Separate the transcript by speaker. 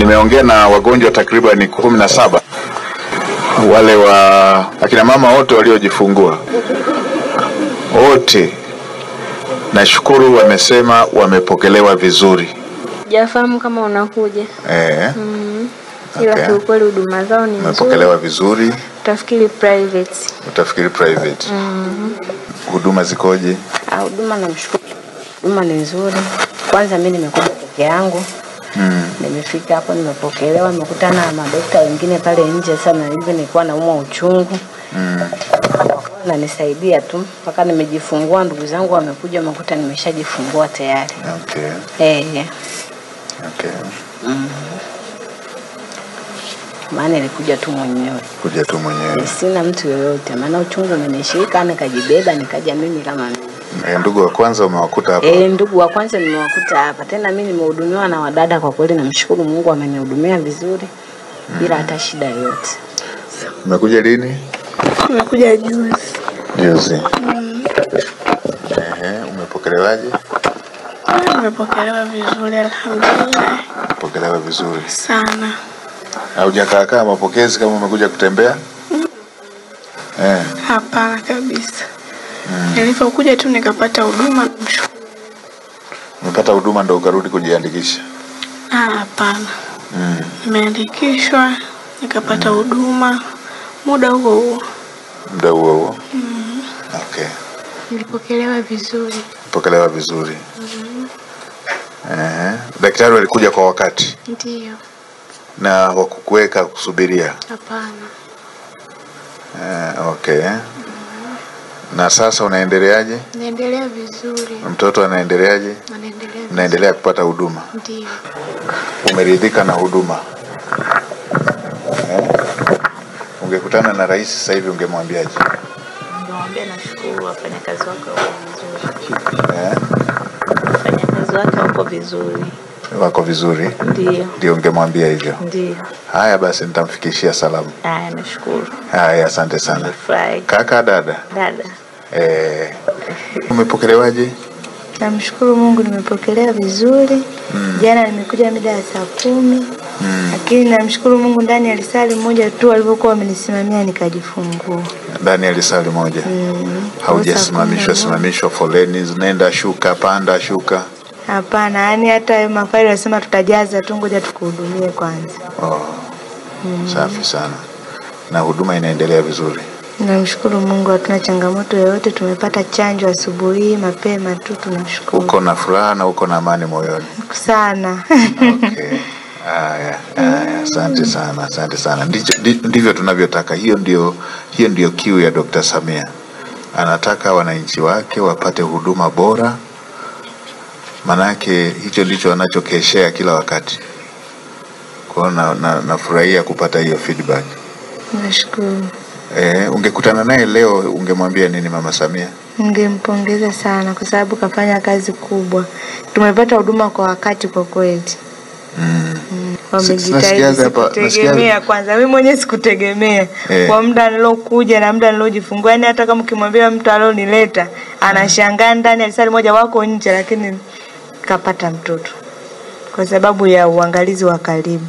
Speaker 1: Nimeongea na wagonjwa takriban 17, wale wa akina mama wote waliojifungua wote, nashukuru wamesema wamepokelewa vizuri.
Speaker 2: Jafahamu kama unakuja. Ila
Speaker 1: Okay.
Speaker 2: kiukweli huduma zao ni nzuri.
Speaker 1: Wamepokelewa vizuri.
Speaker 2: Utafikiri private.
Speaker 1: Huduma zikoje?
Speaker 3: Huduma namshukuru. Huduma ni nzuri. Kwanza mimi nimekuja peke yangu. Nimefika hapo nimepokelewa, nimekutana na madaktari wengine pale nje sana hivi nilikuwa naumwa uchungu. Na nisaidia tu mpaka nimejifungua, ndugu zangu wamekuja wamekuta nimeshajifungua tayari.
Speaker 1: Okay. Okay.
Speaker 3: Maana nilikuja tu mwenyewe.
Speaker 1: Kuja tu mwenyewe.
Speaker 3: Sina mtu yoyote, maana uchungu umenishika nikajibeba nikaja mimi kama mimi.
Speaker 1: Ndugu wa kwanza umewakuta hapa?
Speaker 3: Ndugu wa kwanza nimewakuta hapa. Tena mimi nimehudumiwa na wadada, kwa kweli namshukuru Mungu amenihudumia vizuri bila hata shida yoyote.
Speaker 1: Umekuja lini?
Speaker 2: Nimekuja juzi.
Speaker 1: Juzi. Umepokelewaje?
Speaker 2: Nimepokelewa vizuri alhamdulillah.
Speaker 1: Umepokelewa vizuri
Speaker 2: Sana.
Speaker 1: Haujakaa mapokezi kama umekuja kutembea?
Speaker 2: Hapana kabisa. Nilipokuja tu nikapata huduma.
Speaker 1: Umepata huduma ndio ukarudi kujiandikisha?
Speaker 2: Hapana. Nimeandikishwa nikapata huduma muda huo.
Speaker 1: Okay.
Speaker 2: Nilipokelewa vizuri.
Speaker 1: Pokelewa vizuri. Daktari walikuja kwa wakati?
Speaker 2: Ndio.
Speaker 1: Na wakukuweka kusubiria?
Speaker 2: Hapana.
Speaker 1: Okay. Na sasa unaendeleaje?
Speaker 2: Naendelea vizuri.
Speaker 1: Mtoto anaendeleaje?
Speaker 2: Anaendelea.
Speaker 1: Naendelea kupata huduma?
Speaker 2: Ndio.
Speaker 1: Umeridhika na huduma? Ungekutana na rais sasa hivi ungemwambiaje?
Speaker 3: Ningemwambia nashukuru wafanyakazi wako wako vizuri. Wafanyakazi wako wako vizuri.
Speaker 1: Wako vizuri? Ndio ungemwambia hivyo?
Speaker 3: Ndio.
Speaker 1: Haya basi nitamfikishia salamu.
Speaker 3: Haya nashukuru.
Speaker 1: Haya asante sana. Kaka
Speaker 3: Dada.
Speaker 1: Umepokelewaje?
Speaker 4: Namshukuru Mungu nimepokelewa vizuri. Jana nimekuja mida ya saa 10. Lakini namshukuru Mungu ndani ya lisali moja tu walivyokuwa wamenisimamia nikajifungua.
Speaker 1: Ndani ya lisali moja. Haujasimamishwa foleni, nenda shuka panda shuka?
Speaker 4: Hapana, yani hata mafaili wasema tutajaza tu, ngoja tukuhudumie kwanza.
Speaker 1: Safi sana. Na huduma inaendelea vizuri?
Speaker 4: Namshukuru Mungu, hatuna changamoto yoyote. Tumepata chanjo asubuhi mapema tu, tunashukuru.
Speaker 1: Uko na furaha na uko na amani moyoni?
Speaker 4: Sana.
Speaker 1: Okay. Asante sana. Ndivyo tunavyotaka. Hiyo ndio kiu ya Dr. Samia. Anataka wananchi wake wapate huduma bora. Manake hicho ndicho anachokeshea kila wakati. Kwa nafurahia kupata hiyo feedback.
Speaker 4: Nashukuru.
Speaker 1: Ungekutana naye leo ungemwambia nini Mama Samia?
Speaker 4: Ningempongeza sana kwa sababu kafanya kazi kubwa. Tumepata huduma kwa wakati kwa kweli. Wamejitahidi kutegemea kwanza. Mimi mwenyewe sikutegemea. Kwa muda nilokuja na muda nilojifungua, yani hata kama ukimwambia mtu alionileta anashangaa ndani ya lisali moja wako nje, lakini kapata mtoto kwa sababu ya uangalizi wa karibu.